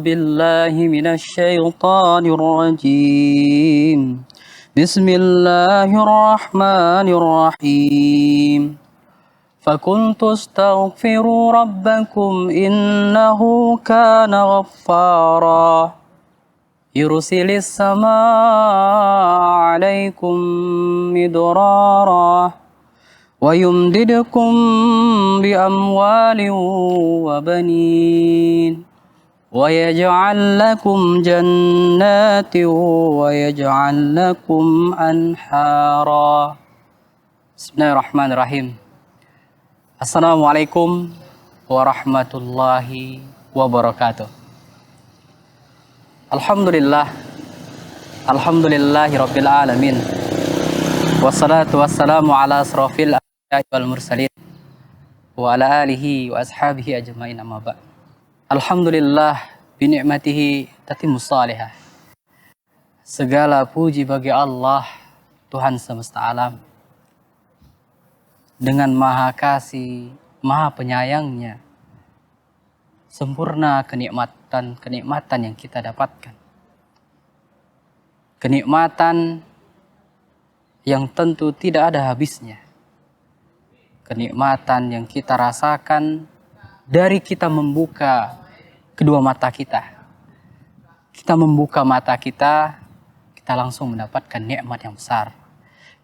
بالله من الشيطان الرجيم بسم الله الرحمن الرحيم فقلت استغفروا ربكم إنه كان غفارا يرسل السماء عليكم مدرارا ويمددكم بأموال وبنين ويجعل لكم جنات ويجعل لكم أنهارا. Bismillahirrahmanirrahim. Assalamualaikum warahmatullahi wabarakatuh. Alhamdulillahi rabbil alamin. Wassalatu wassalamu ala asrafil anbiya'i wal mursalin wa ala alihi wa ashabihi ajma'in, amma ba'd. Alhamdulillah bi ni'matihi tatimmus salihah. Segala puji bagi Allah, Tuhan semesta alam. Dengan maha kasih, maha penyayangnya, sempurna kenikmatan yang kita dapatkan. Kenikmatan yang tentu tidak ada habisnya. Kenikmatan yang kita rasakan dari kita membuka kedua mata kita. Kita membuka mata kita, kita langsung mendapatkan nikmat yang besar.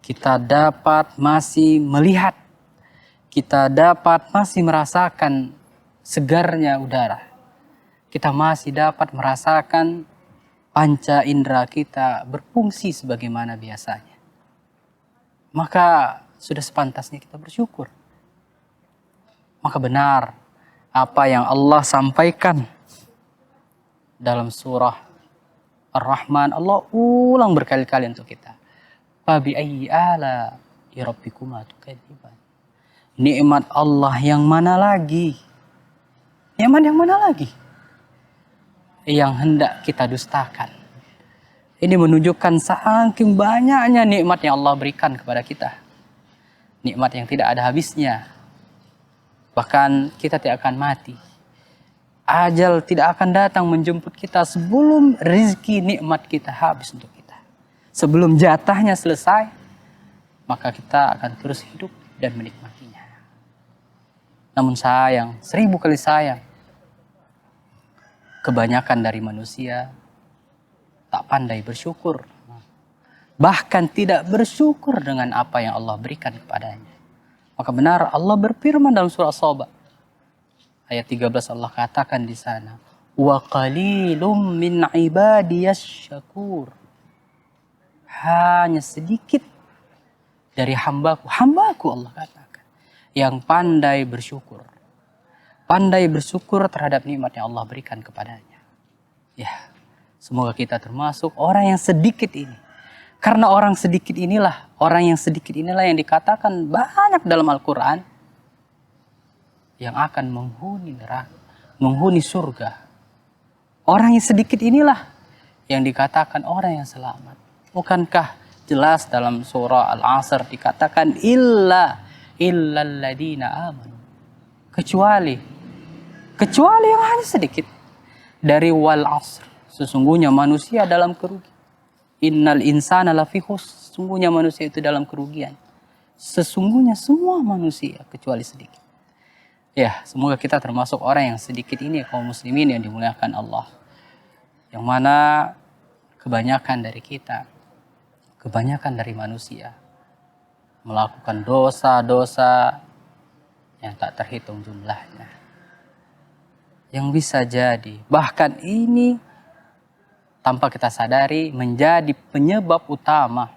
Kita dapat masih melihat, kita dapat masih merasakan segarnya udara. Kita masih dapat merasakan panca indera kita berfungsi sebagaimana biasanya. Maka sudah sepantasnya kita bersyukur. Maka benar apa yang Allah sampaikan dalam surah Ar-Rahman, Allah ulang berkali-kali untuk kita. Fabi ayyi ala rabbikuma tukadziban. Nikmat Allah yang mana lagi? Nikmat yang mana lagi yang hendak kita dustakan? Ini menunjukkan saking banyaknya nikmat yang Allah berikan kepada kita. Nikmat yang tidak ada habisnya. Bahkan kita tidak akan mati. Ajal tidak akan datang menjemput kita sebelum rezeki nikmat kita habis untuk kita. Sebelum jatahnya selesai, maka kita akan terus hidup dan menikmatinya. Namun sayang, 1000 kali sayang, kebanyakan dari manusia tak pandai bersyukur. Bahkan tidak bersyukur dengan apa yang Allah berikan kepadanya. Maka benar Allah berfirman dalam surah As-Saba. Ayat 13 Allah katakan di sana. Wa qalilum min ibadiyas syakur. Hanya sedikit dari hambaku Allah katakan, yang pandai bersyukur. Pandai bersyukur terhadap nikmat yang Allah berikan kepadanya. Ya, semoga kita termasuk orang yang sedikit ini. Karena orang yang sedikit inilah yang dikatakan banyak dalam Al-Quran yang akan menghuni neraka, menghuni surga. Orang yang sedikit inilah yang dikatakan orang yang selamat. Bukankah jelas dalam surah Al-Asr dikatakan illalladzina amanu, kecuali yang hanya sedikit. Dari wal asr, sesungguhnya manusia dalam kerugian. Innal insana lafi khusr, sesungguhnya manusia itu dalam kerugian. Sesungguhnya semua manusia kecuali sedikit. Ya, semoga kita termasuk orang yang sedikit ini, kaum muslimin yang dimuliakan Allah. Yang mana kebanyakan dari kita, kebanyakan dari manusia melakukan dosa-dosa yang tak terhitung jumlahnya. Yang bisa jadi, bahkan ini tanpa kita sadari menjadi penyebab utama,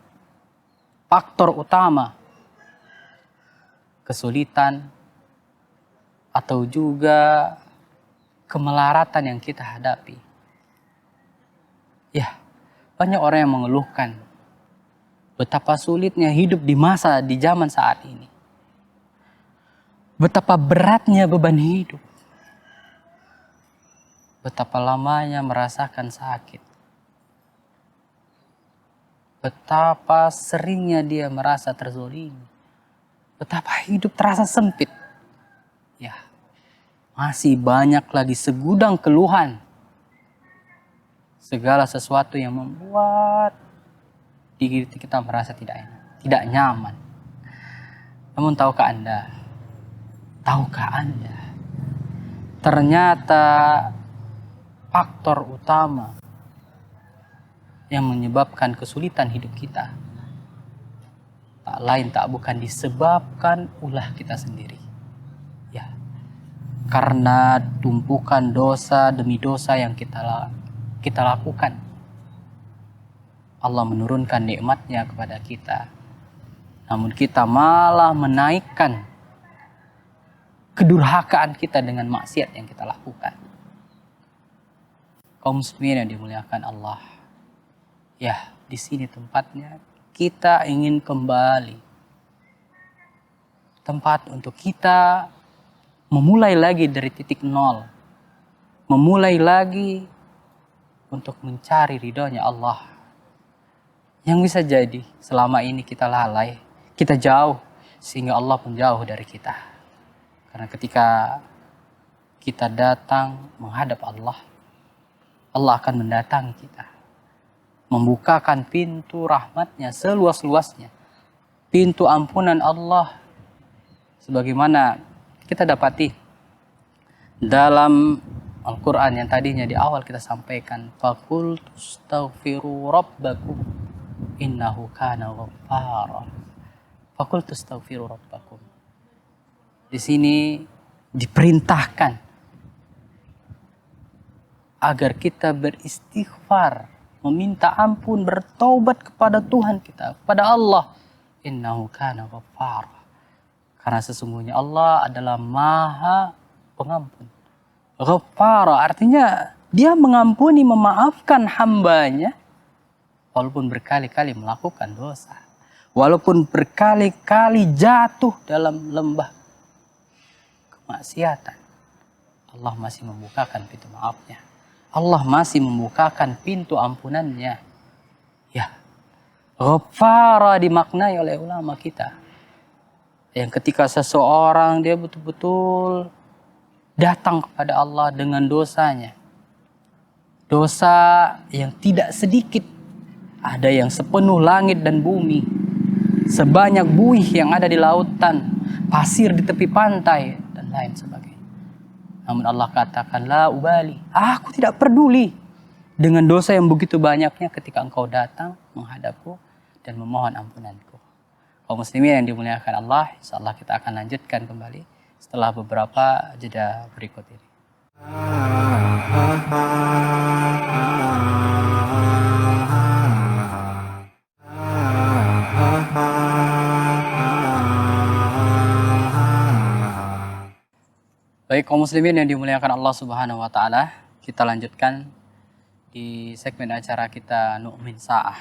faktor utama kesulitan atau juga kemelaratan yang kita hadapi. Ya, banyak orang yang mengeluhkan betapa sulitnya hidup di zaman saat ini. Betapa beratnya beban hidup. Betapa lamanya merasakan sakit. Betapa seringnya dia merasa terzolimi. Betapa hidup terasa sempit. Ya, masih banyak lagi segudang keluhan segala sesuatu yang membuat diri kita merasa tidak enak, tidak nyaman. Namun tahukah Anda, ternyata faktor utama yang menyebabkan kesulitan hidup kita tak lain tak bukan disebabkan ulah kita sendiri. Ya, karena tumpukan dosa demi dosa yang kita lakukan, Allah menurunkan nikmatnya kepada kita, namun kita malah menaikkan kedurhakaan kita dengan maksiat yang kita lakukan. Kaum muslimin yang dimuliakan Allah, ya, di sini tempatnya kita ingin kembali, tempat untuk kita memulai lagi dari titik nol, memulai lagi untuk mencari ridhonya Allah. Yang bisa jadi selama ini kita lalai, kita jauh, sehingga Allah pun jauh dari kita. Karena ketika kita datang menghadap Allah, Allah akan mendatangi kita, membukakan pintu rahmatnya seluas-luasnya, pintu ampunan Allah, sebagaimana kita dapati dalam Al-Quran yang tadinya di awal kita sampaikan, faqul tastaghfiru rabbakum innahu kana ghaffara. Faqul tastaghfiru rabbakum. Di sini diperintahkan agar kita beristighfar, meminta ampun, bertaubat kepada Tuhan kita, kepada Allah. Innahu kana ghaffara. Karena sesungguhnya Allah adalah Maha Pengampun. Ghaffara artinya Dia mengampuni, memaafkan hambanya walaupun berkali-kali melakukan dosa, walaupun berkali-kali jatuh dalam lembah kemaksiatan. Allah masih membukakan pintu maafnya, Allah masih membukakan pintu ampunannya. Ya, Ghaffara dimaknai oleh ulama kita yang ketika seseorang dia betul-betul datang kepada Allah dengan dosanya, dosa yang tidak sedikit, ada yang sepenuh langit dan bumi, sebanyak buih yang ada di lautan, pasir di tepi pantai, dan lain sebagainya. Namun Allah katakan, la ubali, aku tidak peduli dengan dosa yang begitu banyaknya ketika engkau datang menghadapku dan memohon ampunanku. Kaum muslimin yang dimuliakan Allah, insyaallah kita akan lanjutkan kembali setelah beberapa jeda berikut ini. Baik kaum muslimin yang dimuliakan Allah Subhanahu wa taala, kita lanjutkan di segmen acara kita Nu'min Sa'ah.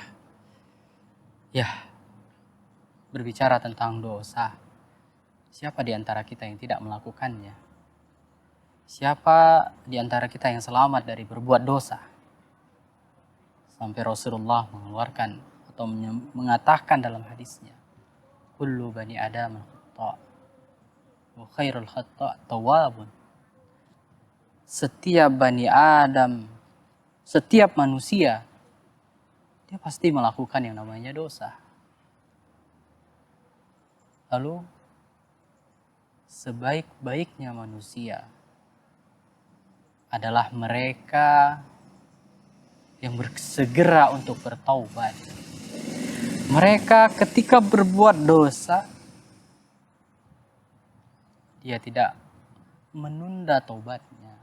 Ya, berbicara tentang dosa. Siapa di antara kita yang tidak melakukannya? Siapa di antara kita yang selamat dari berbuat dosa? Sampai Rasulullah mengeluarkan atau mengatakan dalam hadisnya, kullu bani Adam khata' wa khairul khata' tawwabun. Setiap bani Adam, setiap manusia, dia pasti melakukan yang namanya dosa. Lalu sebaik-baiknya manusia adalah mereka yang bersegera untuk bertaubat. Mereka ketika berbuat dosa, dia tidak menunda taubatnya.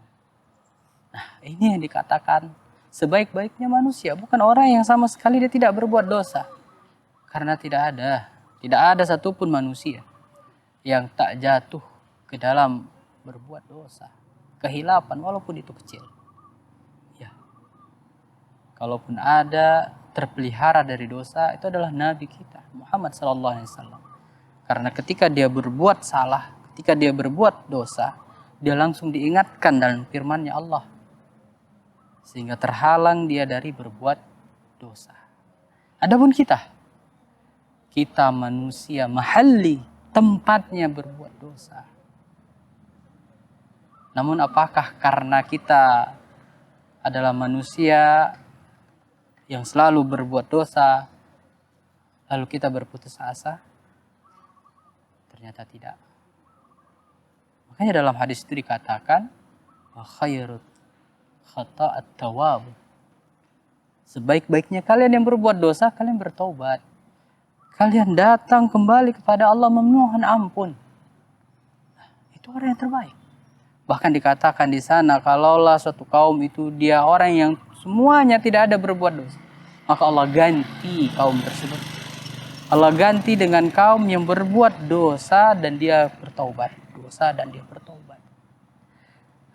Nah, ini yang dikatakan sebaik-baiknya manusia, bukan orang yang sama sekali dia tidak berbuat dosa. Karena tidak ada satupun manusia yang tak jatuh ke dalam berbuat dosa, kehilapan walaupun itu kecil. Ya, kalaupun ada terpelihara dari dosa, itu adalah Nabi kita Muhammad SAW. Karena ketika dia berbuat salah, ketika dia berbuat dosa, dia langsung diingatkan dalam firman-Nya Allah, sehingga terhalang dia dari berbuat dosa. Adapun kita manusia mahalli, tempatnya berbuat dosa. Namun apakah karena kita adalah manusia yang selalu berbuat dosa, lalu kita berputus asa? Ternyata tidak. Makanya dalam hadis itu dikatakan, wa khairut khata'at tawwab. Sebaik-baiknya kalian yang berbuat dosa, kalian bertobat. Kalian datang kembali kepada Allah memohon ampun. Itu orang yang terbaik. Bahkan dikatakan di sana, kalaulah suatu kaum itu dia orang yang semuanya tidak ada berbuat dosa, maka Allah ganti kaum tersebut. Allah ganti dengan kaum yang berbuat dosa dan dia bertaubat. Dosa dan dia bertaubat.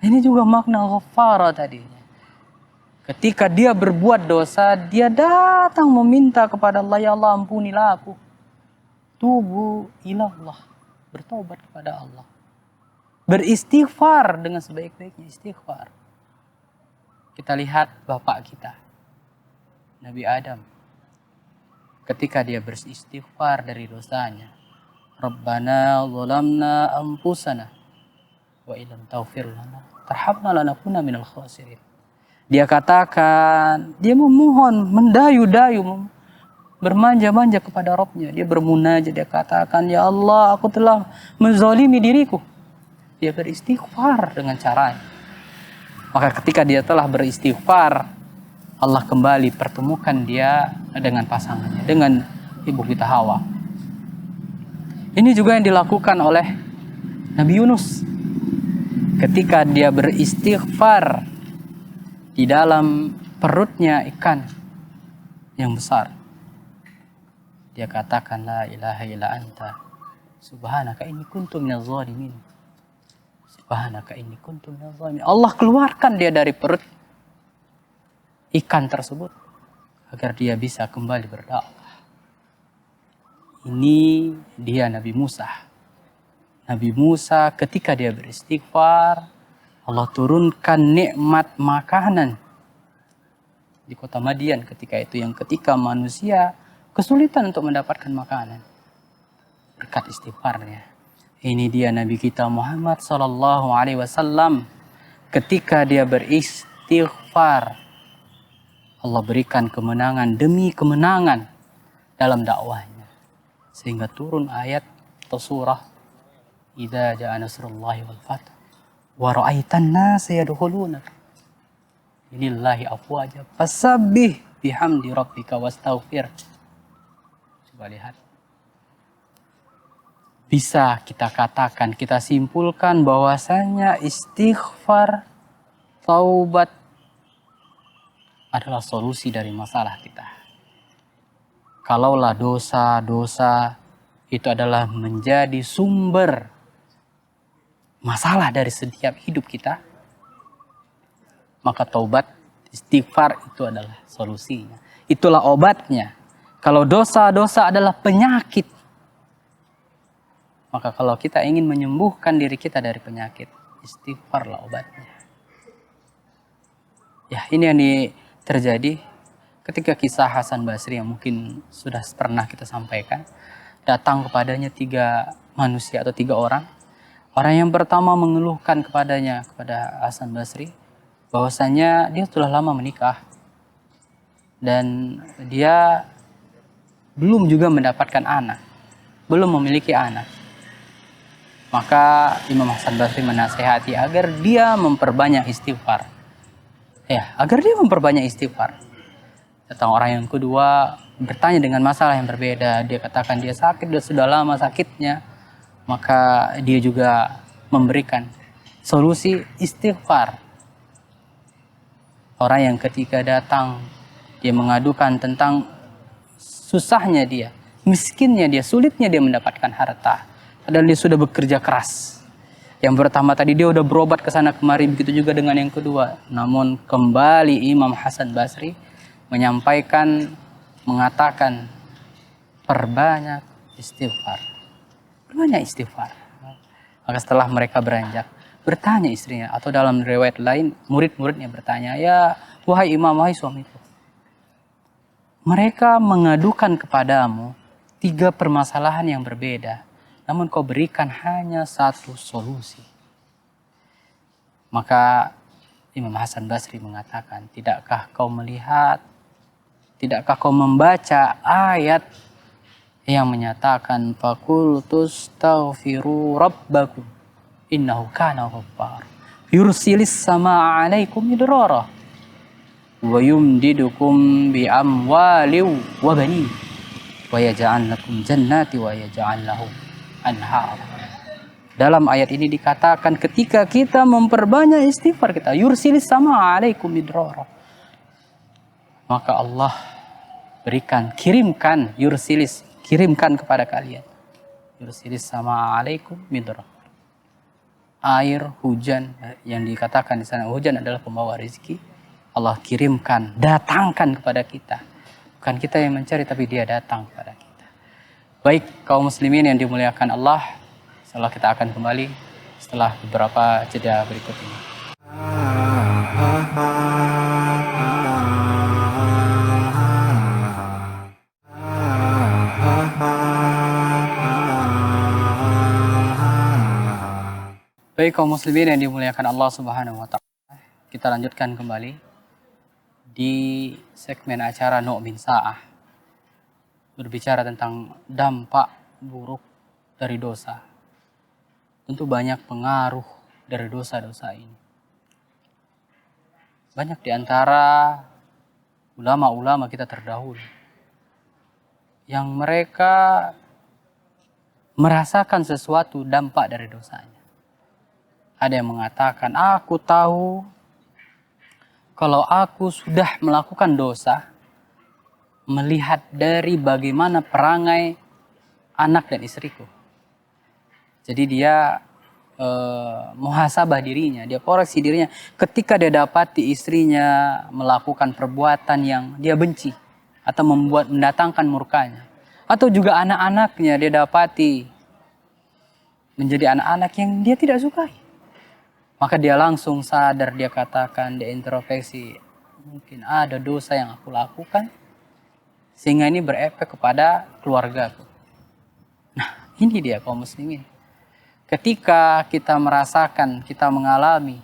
Ini juga makna ghafara tadinya. Ketika dia berbuat dosa, dia datang meminta kepada Allah, ya Allah ampunilah aku. Tubu ilallah. Bertaubat kepada Allah. Beristighfar dengan sebaik-baiknya istighfar. Kita lihat bapak kita, Nabi Adam. Ketika dia beristighfar dari dosanya, Rabbana zalamna anfusana wa illam taghfir lana tarhamna lanakunanna minal khasirin. Dia katakan, dia memohon, mendayu-dayu, bermanja-manja kepada Rabbnya. Dia bermunajat, dia katakan, ya Allah, aku telah menzalimi diriku. Dia beristighfar dengan caranya. Maka ketika dia telah beristighfar, Allah kembali pertemukan dia dengan pasangannya, dengan ibu kita Hawa. Ini juga yang dilakukan oleh Nabi Yunus. Ketika dia beristighfar di dalam perutnya ikan yang besar, dia katakan, la ilaha illa anta subhanaka inni kuntu minaz zalimin. Subhanaka inni kuntu minaz zalimin. Allah keluarkan dia dari perut ikan tersebut agar dia bisa kembali berdakwah. Ini dia Nabi Musa. Nabi Musa ketika dia beristighfar, Allah turunkan nikmat makanan di kota Madian ketika itu, yang ketika manusia kesulitan untuk mendapatkan makanan berkat istighfarnya. Ini dia Nabi kita Muhammad sallallahu alaihi wasallam, ketika dia beristighfar, Allah berikan kemenangan demi kemenangan dalam dakwahnya. Sehingga turun ayat atau surah, idza jaa nasrullahi wal fath wa ra'aitan nasa yadkhuluna inillahi afwaja fasabbih bihamdi rabbika wastaghfir. Coba lihat. Bisa kita katakan, kita simpulkan bahwasanya istighfar, taubat adalah solusi dari masalah kita. Kalaulah dosa-dosa itu adalah menjadi sumber masalah dari setiap hidup kita, maka taubat, istighfar itu adalah solusinya. Itulah obatnya. Kalau dosa-dosa adalah penyakit, maka kalau kita ingin menyembuhkan diri kita dari penyakit, istighfarlah obatnya. Ya, ini yang terjadi ketika kisah Hasan Basri yang mungkin sudah pernah kita sampaikan. Datang kepadanya 3 manusia atau 3 orang. Orang yang pertama mengeluhkan kepada Hasan Basri bahwasanya dia sudah lama menikah dan dia belum juga mendapatkan anak, belum memiliki anak. Maka Imam Hasan Basri menasihati agar dia memperbanyak istighfar. Ya, agar dia memperbanyak istighfar. Datang orang yang kedua bertanya dengan masalah yang berbeda. Dia katakan dia sakit, dia sudah lama sakitnya. Maka dia juga memberikan solusi istighfar. Orang yang ketiga datang, dia mengadukan tentang susahnya dia, miskinnya dia, sulitnya dia mendapatkan harta. Padahal dia sudah bekerja keras. Yang pertama tadi dia udah berobat ke sana kemari, begitu juga dengan yang kedua. Namun kembali Imam Hasan Basri menyampaikan, mengatakan, perbanyak istighfar. Perbanyak istighfar. Maka setelah mereka beranjak, bertanya istrinya, atau dalam riwayat lain, murid-muridnya bertanya, ya wahai imam, wahai suamiku, mereka mengadukan kepadamu 3 permasalahan yang berbeda, namun kau berikan hanya 1 solusi. Maka Imam Hasan Basri mengatakan, tidakkah kau melihat Tidakkah kau membaca ayat yang menyatakan fakultus taghfiru rabbakum innahu kana ghaffar yursilis sama alaikum midrara wa yumdidukum bi amwali wa bani wa yaj'al lakum jannati wa yaj'al lahum anhar. Dalam ayat ini dikatakan ketika kita memperbanyak istighfar kita, yursilis sama alaikum midrara, maka Allah berikan, kirimkan, yursilis, kirimkan kepada kalian, yursilis sama alaikum midrara, air hujan yang dikatakan di sana hujan adalah pembawa rezeki. Allah kirimkan, datangkan kepada kita. Bukan kita yang mencari, tapi Dia datang kepada kita. Baik kaum muslimin yang dimuliakan Allah, setelah kita akan kembali setelah beberapa jeda berikut ini. Baik kaum muslimin yang dimuliakan Allah Subhanahu wa taala, kita lanjutkan kembali di segmen acara Nu'min Sa'ah, berbicara tentang dampak buruk dari dosa. Tentu banyak pengaruh dari dosa-dosa ini. Banyak di antara ulama-ulama kita terdahulu yang mereka merasakan sesuatu dampak dari dosanya. Ada yang mengatakan, aku tahu kalau aku sudah melakukan dosa, melihat dari bagaimana perangai anak dan istriku. Jadi dia muhasabah dirinya, dia koreksi dirinya ketika dia dapati istrinya melakukan perbuatan yang dia benci atau mendatangkan murkanya, atau juga anak-anaknya dia dapati menjadi anak-anak yang dia tidak sukai. Maka dia langsung sadar, dia katakan, dia introspeksi, mungkin ada dosa yang aku lakukan sehingga ini berefek kepada keluargaku. Nah, ini dia kaum muslimin. Ketika kita merasakan, kita mengalami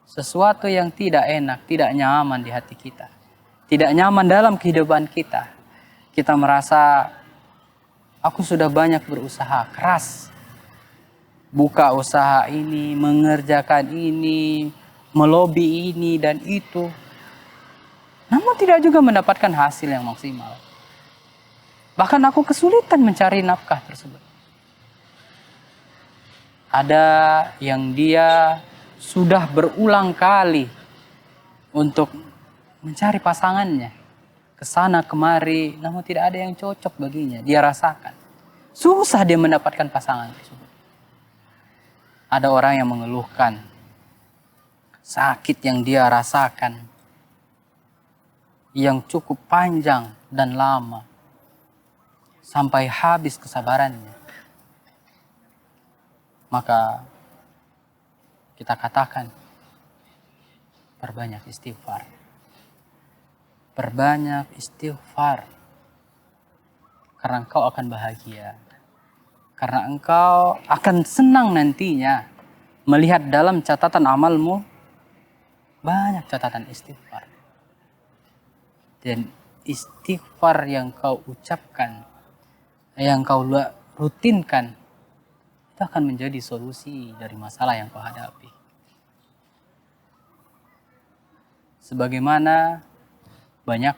sesuatu yang tidak enak, tidak nyaman di hati kita, tidak nyaman dalam kehidupan kita, kita merasa aku sudah banyak berusaha keras, buka usaha ini, mengerjakan ini, melobi ini dan itu, namun tidak juga mendapatkan hasil yang maksimal. Bahkan aku kesulitan mencari nafkah tersebut. Ada yang dia sudah berulang kali untuk mencari pasangannya, kesana kemari, namun tidak ada yang cocok baginya. Dia rasakan susah dia mendapatkan pasangan tersebut. Ada orang yang mengeluhkan sakit yang dia rasakan yang cukup panjang dan lama sampai habis kesabarannya. Maka kita katakan, perbanyak istighfar. Perbanyak istighfar. Karena engkau akan bahagia. Karena engkau akan senang nantinya melihat dalam catatan amalmu banyak catatan istighfar. Dan istighfar yang kau ucapkan, yang kau rutinkan, itu akan menjadi solusi dari masalah yang kau hadapi. Sebagaimana banyak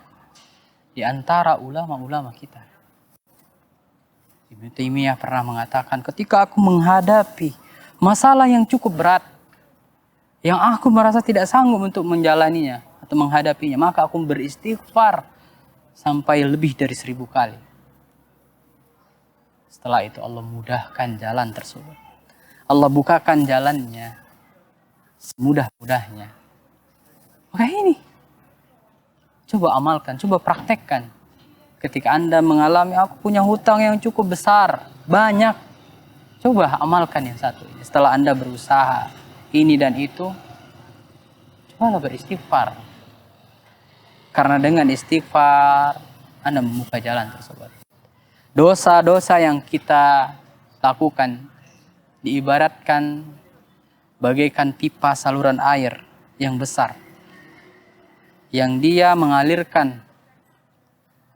di antara ulama-ulama kita. Ibnu Taimiyah pernah mengatakan, ketika aku menghadapi masalah yang cukup berat, yang aku merasa tidak sanggup untuk menjalaninya atau menghadapinya, maka aku beristighfar sampai lebih dari 1000 kali. Setelah itu Allah mudahkan jalan tersebut. Allah bukakan jalannya semudah-mudahnya. Maka ini, coba amalkan, coba praktekkan. Ketika Anda mengalami, aku punya hutang yang cukup besar, banyak. Coba amalkan yang satu ini. Setelah Anda berusaha ini dan itu, cobalah beristighfar. Karena dengan istighfar, Anda membuka jalan tersebut. Dosa-dosa yang kita lakukan diibaratkan bagaikan pipa saluran air yang besar, yang dia mengalirkan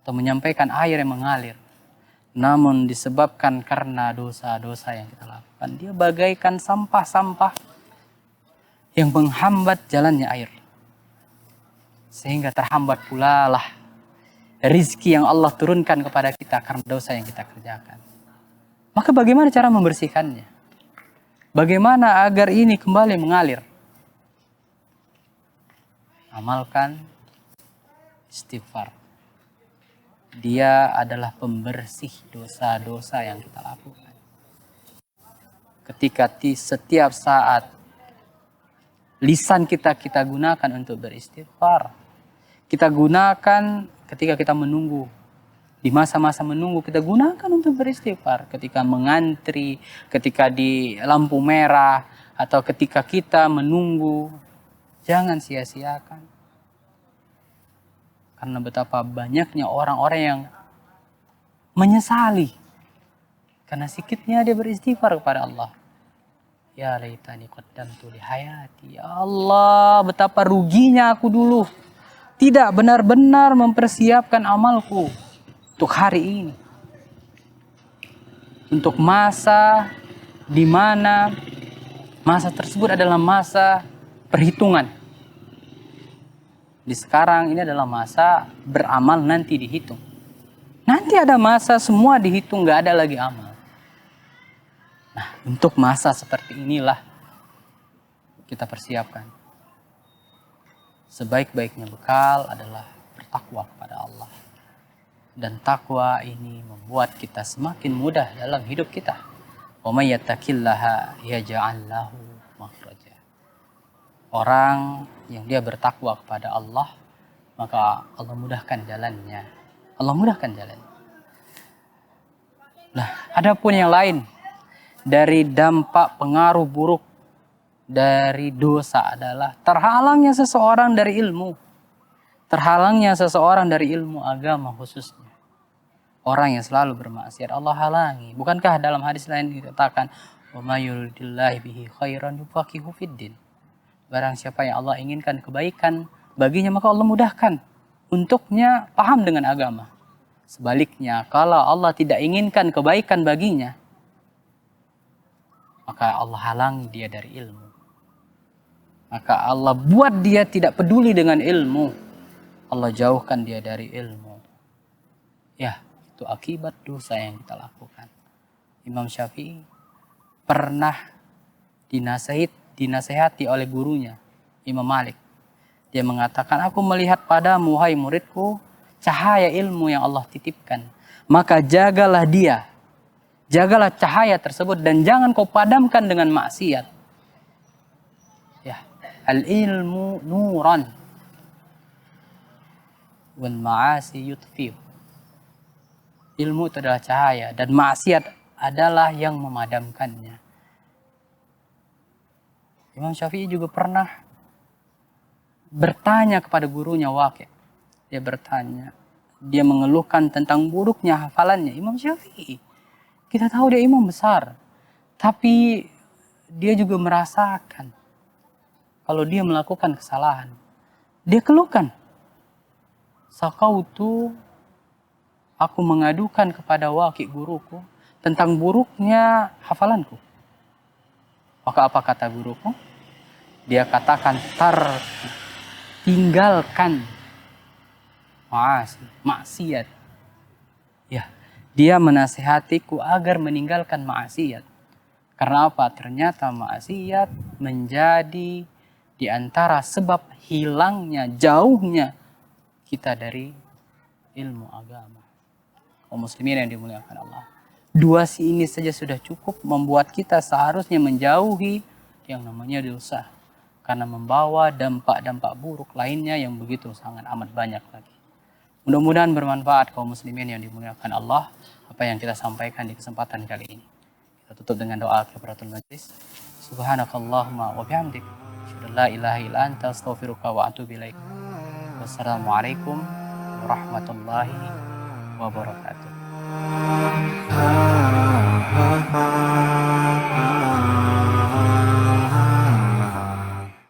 atau menyampaikan air yang mengalir. Namun disebabkan karena dosa-dosa yang kita lakukan, dia bagaikan sampah-sampah yang menghambat jalannya air. Sehingga terhambat pula lah rizki yang Allah turunkan kepada kita karena dosa yang kita kerjakan. Maka bagaimana cara membersihkannya? Bagaimana agar ini kembali mengalir? Amalkan istighfar. Dia adalah pembersih dosa-dosa yang kita lakukan. Ketika setiap saat lisan kita gunakan untuk beristighfar. Kita gunakan ketika kita menunggu. Di masa-masa menunggu kita gunakan untuk beristighfar. Ketika mengantri, ketika di lampu merah, atau ketika kita menunggu. Jangan sia-siakan. Karena betapa banyaknya orang-orang yang menyesali. Karena sikitnya dia beristighfar kepada Allah. Ya laitani qaddamtu li hayati. Ya Allah, betapa ruginya aku dulu. Tidak benar-benar mempersiapkan amalku untuk hari ini. Untuk masa di mana masa tersebut adalah masa perhitungan. Di sekarang ini adalah masa beramal, nanti dihitung. Nanti ada masa semua dihitung, gak ada lagi amal. Nah, untuk masa seperti inilah kita persiapkan. Sebaik-baiknya bekal adalah bertakwa kepada Allah. Dan takwa ini membuat kita semakin mudah dalam hidup kita. Wa may yattaqillaha yaj'al lahu makhraja. Orang yang dia bertakwa kepada Allah, maka Allah mudahkan jalannya. Allah mudahkan jalannya. Nah, adapun yang lain dari dampak pengaruh buruk dari dosa adalah terhalangnya seseorang dari ilmu. Terhalangnya seseorang dari ilmu agama khususnya. Orang yang selalu bermaksiat Allah halangi. Bukankah dalam hadis lain dikatakan, "Wa may yuridillahu bihi khairan yufaqihu fiddin." Barang siapa yang Allah inginkan kebaikan baginya, maka Allah mudahkan untuknya paham dengan agama. Sebaliknya, kalau Allah tidak inginkan kebaikan baginya, maka Allah halangi dia dari ilmu. Maka Allah buat dia tidak peduli dengan ilmu. Allah jauhkan dia dari ilmu. Ya, itu akibat dosa yang kita lakukan. Imam Syafi'i pernah dinasehati oleh gurunya, Imam Malik. Dia mengatakan, aku melihat padamu, hai muridku, cahaya ilmu yang Allah titipkan. Maka jagalah dia. Jagalah cahaya tersebut dan jangan kau padamkan dengan maksiat. Ya, al-ilmu nuran wal ma'asi yutfi'u. Ilmu itu adalah cahaya dan maksiat adalah yang memadamkannya. Imam Syafi'i juga pernah bertanya kepada gurunya Waqi'. Dia bertanya, dia mengeluhkan tentang buruknya hafalannya. Imam Syafi'i, kita tahu dia imam besar, tapi dia juga merasakan kalau dia melakukan kesalahan. Dia keluhkan, sakautu, aku mengadukan kepada Waqi' guruku tentang buruknya hafalanku. Maka apa kata guruku? Dia katakan, tinggalkan maksiat. Ya, dia menasihatiku agar meninggalkan maksiat. Karena apa? Ternyata maksiat menjadi di antara sebab hilangnya, jauhnya kita dari ilmu agama. Kaum muslimin yang dimuliakan Allah. Dua ini saja sudah cukup membuat kita seharusnya menjauhi yang namanya dosa. Karena membawa dampak-dampak buruk lainnya yang begitu sangat amat banyak lagi. Mudah-mudahan bermanfaat kaum muslimin yang dimuliakan Allah. Apa yang kita sampaikan di kesempatan kali ini. Kita tutup dengan doa kifaratul majlis. Subhanakallahumma wa bihamdik. Asyhadu an la ilaha illa anta astaghfiruka wa atubu ilaik. Wassalamualaikum warahmatullahi wabarakatuh.